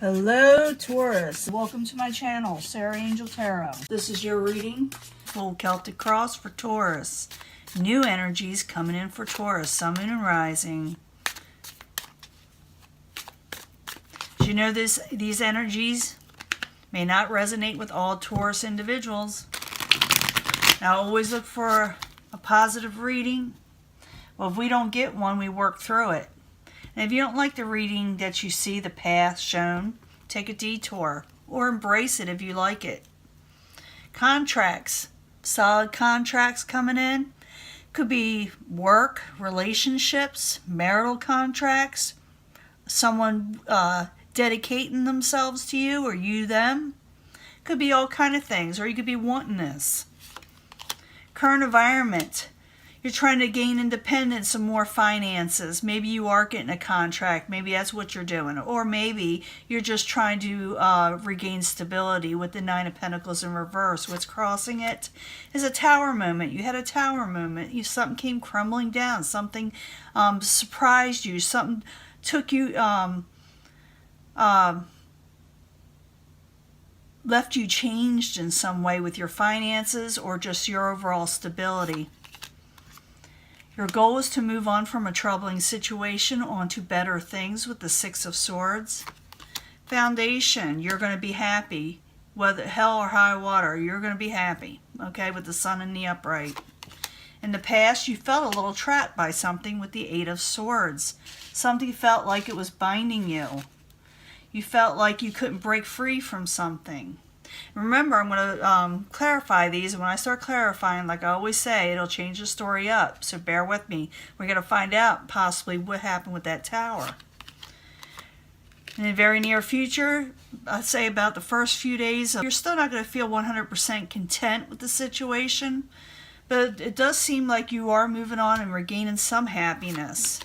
Hello Taurus, welcome to my channel, Sarah Angel Tarot. This is your reading, full Celtic cross for Taurus. New energies coming in for Taurus, Sun, Moon, and Rising. As you know, these energies may not resonate with all Taurus individuals. Now always look for a positive reading. Well, if we don't get one, we work through it. And if you don't like the reading that you see, the path shown, take a detour or embrace it if you like it. Contracts, solid contracts coming in. Could be work, relationships, marital contracts, someone dedicating themselves to you or you them. Could be all kind of things, or you could be wanting this. Current environment. You're trying to gain independence and more finances. Maybe you are getting a contract. Maybe that's what you're doing. Or maybe you're just trying to regain stability with the Nine of Pentacles in reverse. What's crossing it is a tower moment. You had a tower moment. Something came crumbling down. Something surprised you. Something took you, left you changed in some way with your finances or just your overall stability. Your goal is to move on from a troubling situation onto better things with the Six of Swords. Foundation, you're going to be happy. Whether hell or high water, you're going to be happy, okay, with the Sun in the upright. In the past, you felt a little trapped by something with the Eight of Swords. Something felt like it was binding you. You felt like you couldn't break free from something. Remember, I'm going to clarify these, and when I start clarifying, like I always say, it'll change the story up, so bear with me. We're going to find out possibly what happened with that tower. In the very near future, I'd say about the first few days, you're still not going to feel 100% content with the situation, but it does seem like you are moving on and regaining some happiness.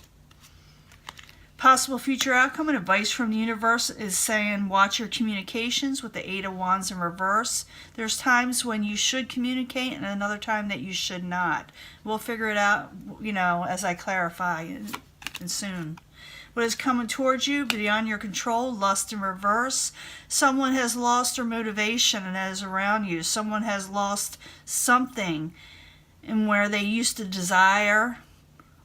Possible future outcome and advice from the universe is saying watch your communications with the Eight of Wands in reverse. There's times when you should communicate and another time that you should not. We'll figure it out, as I clarify and soon. What is coming towards you beyond your control, lust in reverse. Someone has lost their motivation and that is around you. Someone has lost something in where they used to desire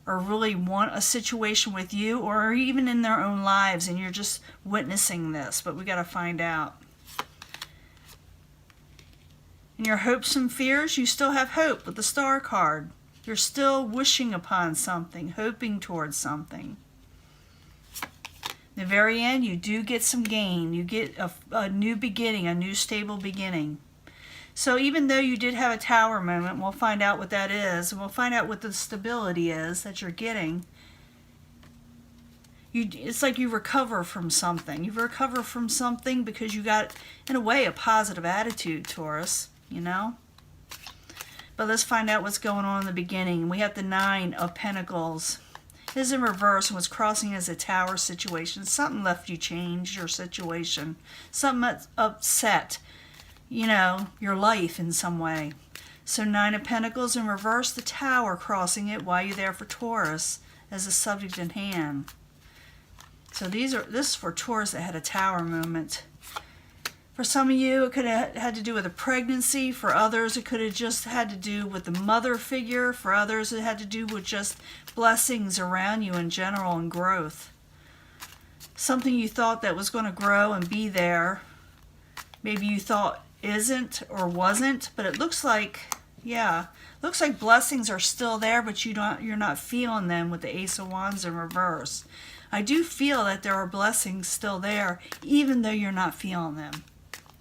or really want a situation with you, or even in their own lives, and you're just witnessing this, but we got to find out. In your hopes and fears, you still have hope with the Star card. You're still wishing upon something, hoping towards something. In the very end, you do get some gain. You get a new beginning, a new stable beginning. So even though you did have a tower moment, we'll find out what that is, and we'll find out what the stability is that you're getting. It's like you recover from something. You recover from something because you got, in a way, a positive attitude, Taurus, But let's find out what's going on in the beginning. We have the Nine of Pentacles. It is in reverse and was crossing as a tower situation. Something left you change your situation. Something that's upset your life in some way. So Nine of Pentacles in reverse, the tower crossing it. Why are you there for Taurus as a subject in hand? So this is for Taurus that had a tower moment. For some of you, it could have had to do with a pregnancy. For others, it could have just had to do with the mother figure. For others, it had to do with just blessings around you in general and growth. Something you thought that was going to grow and be there. Maybe you thought isn't or wasn't, but it looks like, looks like blessings are still there, but you're not feeling them with the Ace of Wands in reverse. I do feel that there are blessings still there, even though you're not feeling them,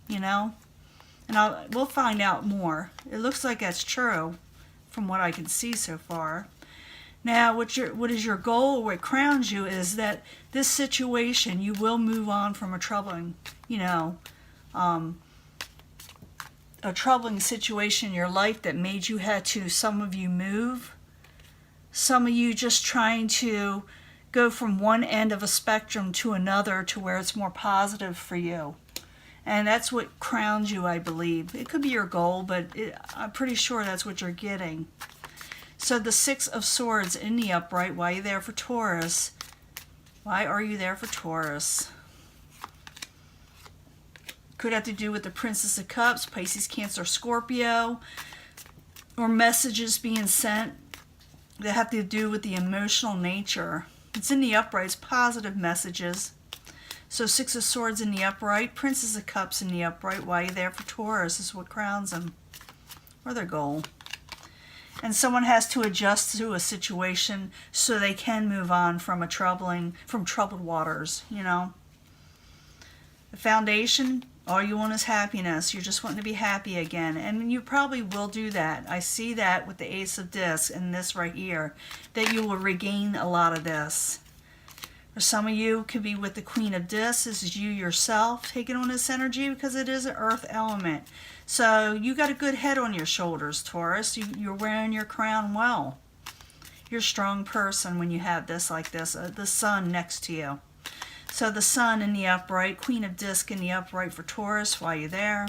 and we'll find out more. It looks like that's true from what I can see so far. Now, what is your goal, what crowns you, is that this situation, you will move on from a troubling, a troubling situation in your life that made you had to, some of you move, some of you just trying to go from one end of a spectrum to another to where it's more positive for you. And that's what crowns you, I believe. It could be your goal, but I'm pretty sure that's what you're getting. So the Six of Swords in the upright, why are you there for Taurus? Why are you there for Taurus? Could have to do with the Princess of Cups, Pisces, Cancer, Scorpio, or messages being sent that have to do with the emotional nature. It's in the upright, it's positive messages. So Six of Swords in the upright, Princess of Cups in the upright. Why are you there for Taurus is what crowns them, or their goal. And someone has to adjust to a situation so they can move on from troubled waters, you know. The foundation, all you want is happiness. You're just wanting to be happy again. And you probably will do that. I see that with the Ace of Discs and this right here, that you will regain a lot of this. For some of you, it could be with the Queen of Discs. This is you yourself taking on this energy because it is an earth element. So you got a good head on your shoulders, Taurus. You're wearing your crown well. You're a strong person when you have this like this, the sun next to you. So the sun in the upright, Queen of Discs in the upright for Taurus, while you're there,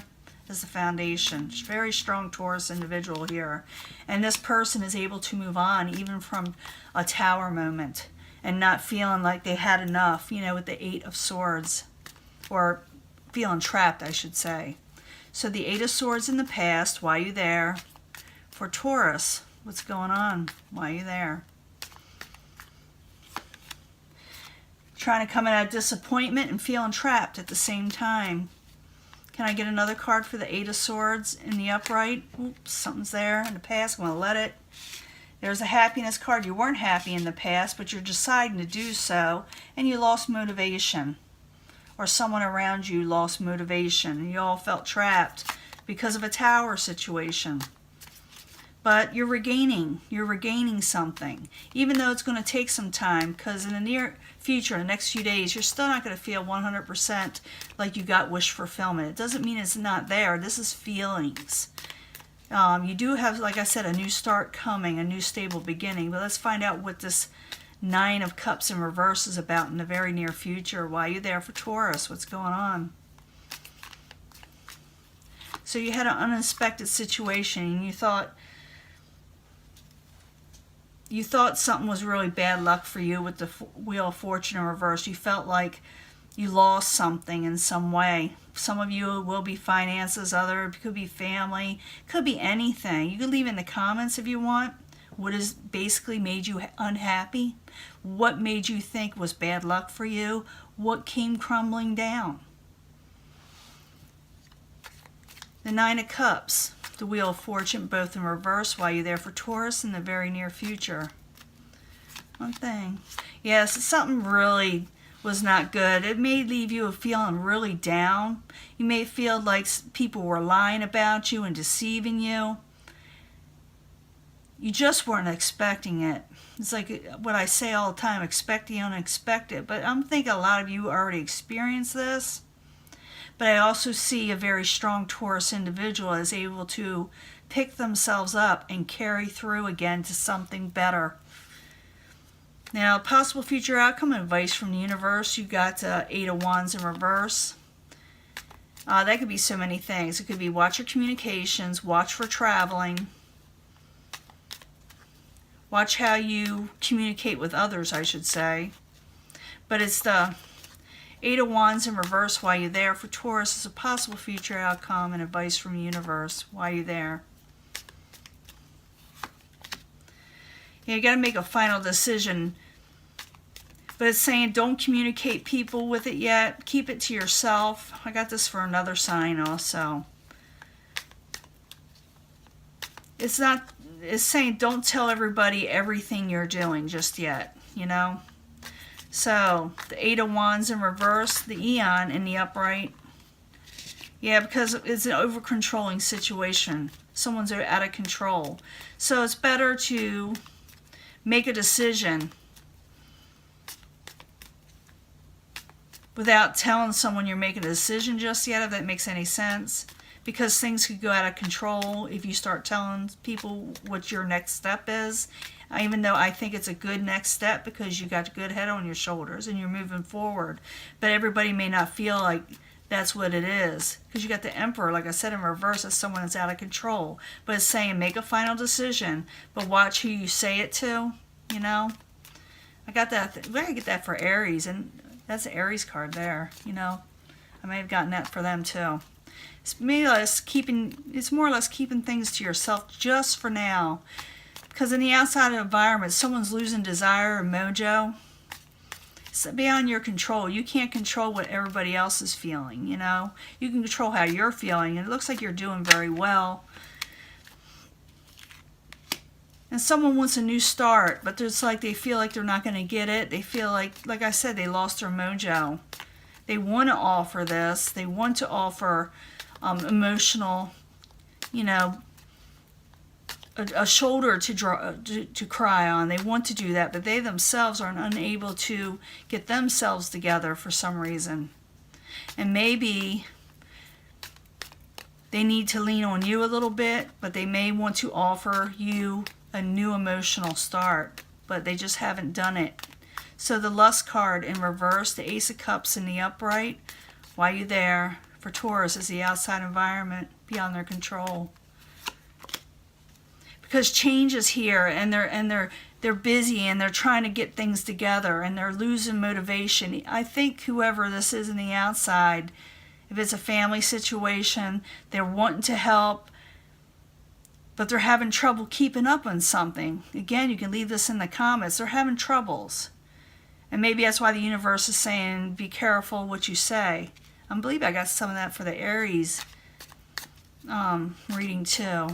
is the foundation. Very strong Taurus individual here. And this person is able to move on even from a Tower moment and not feeling like they had enough, you know, with the Eight of Swords. Or feeling trapped, I should say. So the Eight of Swords in the past, why are you there? For Taurus, what's going on? Why are you there? Trying to come out of disappointment and feeling trapped at the same time. Can I get another card for the Eight of Swords in the upright? Oops, something's there in the past. I'm going to let it. There's a happiness card. You weren't happy in the past, but you're deciding to do so, and you lost motivation. Or someone around you lost motivation, and you all felt trapped because of a Tower situation. But you're regaining something, even though it's going to take some time, because in the near future, in the next few days, you're still not going to feel 100% like you got wish fulfillment. It doesn't mean it's not there. This is feelings. You do have, like I said, a new start coming, a new stable beginning. But let's find out what this Nine of Cups in reverse is about in the very near future. Why are you there for Taurus? What's going on? So you had an unexpected situation, and you thought something was really bad luck for you with the Wheel of Fortune in reverse. You felt like you lost something in some way. Some of you will be finances, other could be family, could be anything. You could leave in the comments if you want what has basically made you unhappy, what made you think was bad luck for you, what came crumbling down. The Nine of Cups, the Wheel of Fortune, both in reverse. Why are you there for Taurus in the very near future? One thing. Yes, something really was not good. It may leave you feeling really down. You may feel like people were lying about you and deceiving you. You just weren't expecting it. It's like what I say all the time, expect the unexpected. But I'm thinking a lot of you already experienced this. But I also see a very strong Taurus individual is able to pick themselves up and carry through again to something better. Now, possible future outcome, advice from the universe. You got Eight of Wands in reverse. That could be so many things. It could be watch your communications, watch for traveling. Watch how you communicate with others, I should say. But it's the Eight of Wands in reverse. Why are you there for Taurus is a possible future outcome and advice from the universe. Why are you there? Yeah, you got to make a final decision. But it's saying don't communicate people with it yet. Keep it to yourself. I got this for another sign also. It's saying don't tell everybody everything you're doing just yet, you know. So, the Eight of Wands in reverse, the Eon in the upright. Yeah, because it's an over-controlling situation. Someone's out of control. So it's better to make a decision without telling someone you're making a decision just yet, if that makes any sense. Because things could go out of control if you start telling people what your next step is. Even though I think it's a good next step because you got a good head on your shoulders and you're moving forward. But everybody may not feel like that's what it is. Because you got the Emperor, like I said, in reverse as someone that's out of control. But it's saying make a final decision, but watch who you say it to, you know. I got that. I gotta get that for Aries, and that's the Aries card there, you know. I may have gotten that for them too. It's more or less keeping things to yourself just for now. Because in the outside environment, someone's losing desire or mojo. It's beyond your control. You can't control what everybody else is feeling, you know. You can control how you're feeling, and it looks like you're doing very well. And someone wants a new start, but it's like they feel like they're not going to get it. They feel like I said, they lost their mojo. They want to offer this. They want to offer emotional, you know, a shoulder to cry on. They want to do that, but they themselves are unable to get themselves together for some reason. And maybe they need to lean on you a little bit, but they may want to offer you a new emotional start, but they just haven't done it. So the Lust card in reverse, the Ace of Cups in the upright, why you there? For Taurus is the outside environment beyond their control. Because change is here, and they're busy, and they're trying to get things together, and they're losing motivation. I think whoever this is in the outside, if it's a family situation, they're wanting to help, but they're having trouble keeping up on something. Again, you can leave this in the comments. They're having troubles. And maybe that's why the universe is saying, be careful what you say. I believe I got some of that for the Aries reading too.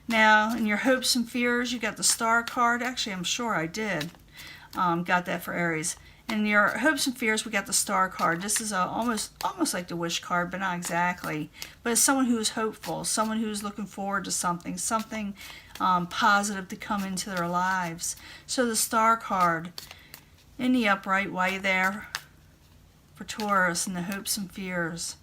Now, in your hopes and fears, you got the Star card. Actually, I'm sure I did. Got that for Aries. In your hopes and fears, we got the Star card. This is almost like the Wish card, but not exactly. But it's someone who is hopeful, someone who is looking forward to something positive to come into their lives. So the Star card in the upright, why you there? For Taurus, in the hopes and fears.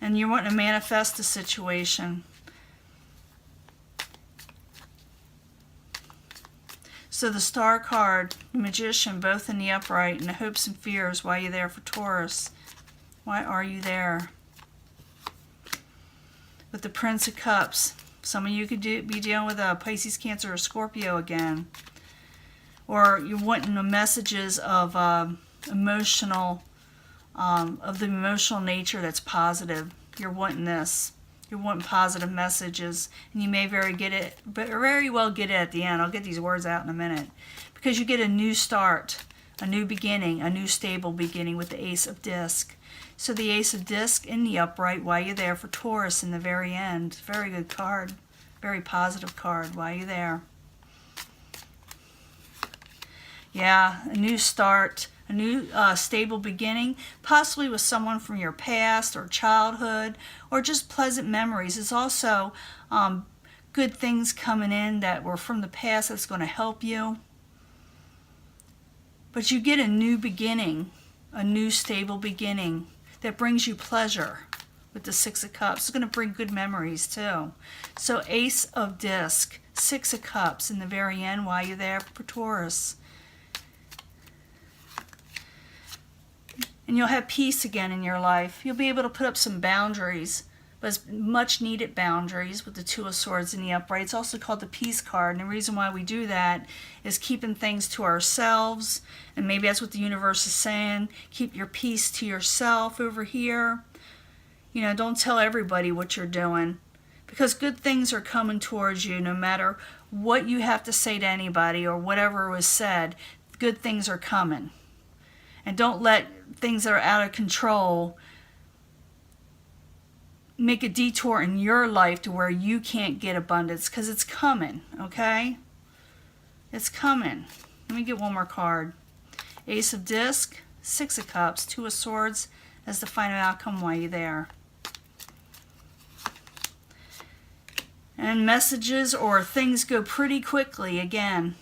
And you want to manifest a situation. So the Star card, the Magician, both in the upright, and the hopes and fears, why are you there for Taurus? Why are you there? With the Prince of Cups, some of you could be dealing with a Pisces, Cancer, or Scorpio again. Or you're wanting the messages of of the emotional nature that's positive. You're wanting this. You're wanting positive messages, and you may very well get it at the end. I'll get these words out in a minute. Because you get a new start, a new beginning, a new stable beginning with the Ace of Disc. So the Ace of Disc in the upright, why you there? For Taurus in the very end. Very good card. Very positive card. Why you there? Yeah, a new start, a new stable beginning, possibly with someone from your past or childhood, or just pleasant memories. It's also good things coming in that were from the past that's going to help you. But you get a new beginning, a new stable beginning that brings you pleasure with the Six of Cups. It's going to bring good memories too. So Ace of Disc, Six of Cups in the very end, why you there? For Taurus. And you'll have peace again in your life. You'll be able to put up some boundaries, but much needed boundaries with the Two of Swords in the upright. It's also called the Peace card. And the reason why we do that is keeping things to ourselves. And maybe that's what the universe is saying. Keep your peace to yourself over here. You know, don't tell everybody what you're doing. Because good things are coming towards you no matter what you have to say to anybody or whatever was said. Good things are coming. And don't let things that are out of control make a detour in your life to where you can't get abundance, because it's coming, okay? It's coming. Let me get one more card. Ace of Disc, Six of Cups, Two of Swords as the final outcome. Why are you there? And messages or things go pretty quickly again.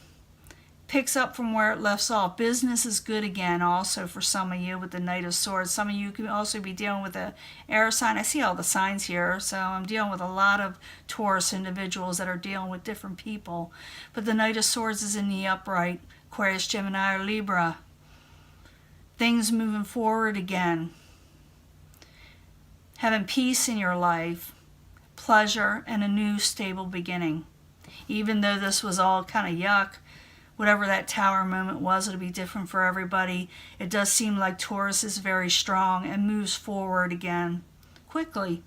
Picks up from where it left off. Business is good again also for some of you with the Knight of Swords. Some of you can also be dealing with an air sign. I see all the signs here, so I'm dealing with a lot of Taurus individuals that are dealing with different people. But the Knight of Swords is in the upright. Aquarius, Gemini, or Libra. Things moving forward again. Having peace in your life. Pleasure and a new stable beginning. Even though this was all kind of yuck whatever that Tower moment was, it'll be different for everybody. It does seem like Taurus is very strong and moves forward again quickly.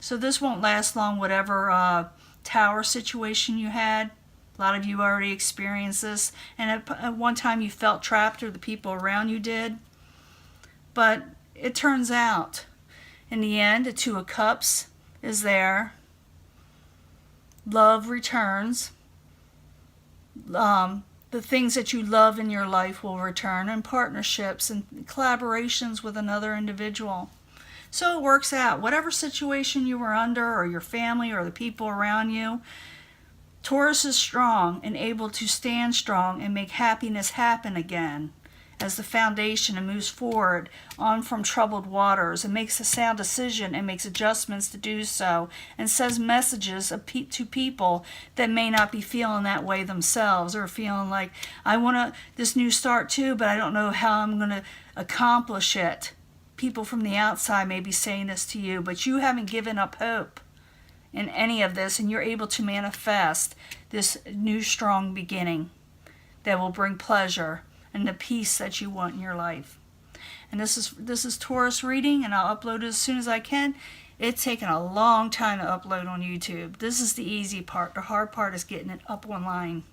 So this won't last long, whatever Tower situation you had. A lot of you already experienced this, and at one time you felt trapped, or the people around you did. But it turns out, in the end, the Two of Cups is there. Love returns. The things that you love in your life will return, and partnerships and collaborations with another individual. So it works out. Whatever situation you were under, or your family, or the people around you, Taurus is strong and able to stand strong and make happiness happen again as the foundation, and moves forward on from troubled waters, and makes a sound decision and makes adjustments to do so, and says messages to people that may not be feeling that way themselves, or feeling like, I want this new start too, but I don't know how I'm going to accomplish it. People from the outside may be saying this to you, but you haven't given up hope in any of this, and you're able to manifest this new strong beginning that will bring pleasure and the peace that you want in your life. And this is Taurus reading, and I'll upload it as soon as I can. It's taken a long time to upload on YouTube. This is the easy part. The hard part is getting it up online.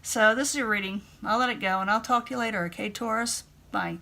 So this is your reading. I'll let it go, and I'll talk to you later, okay, Taurus? Bye.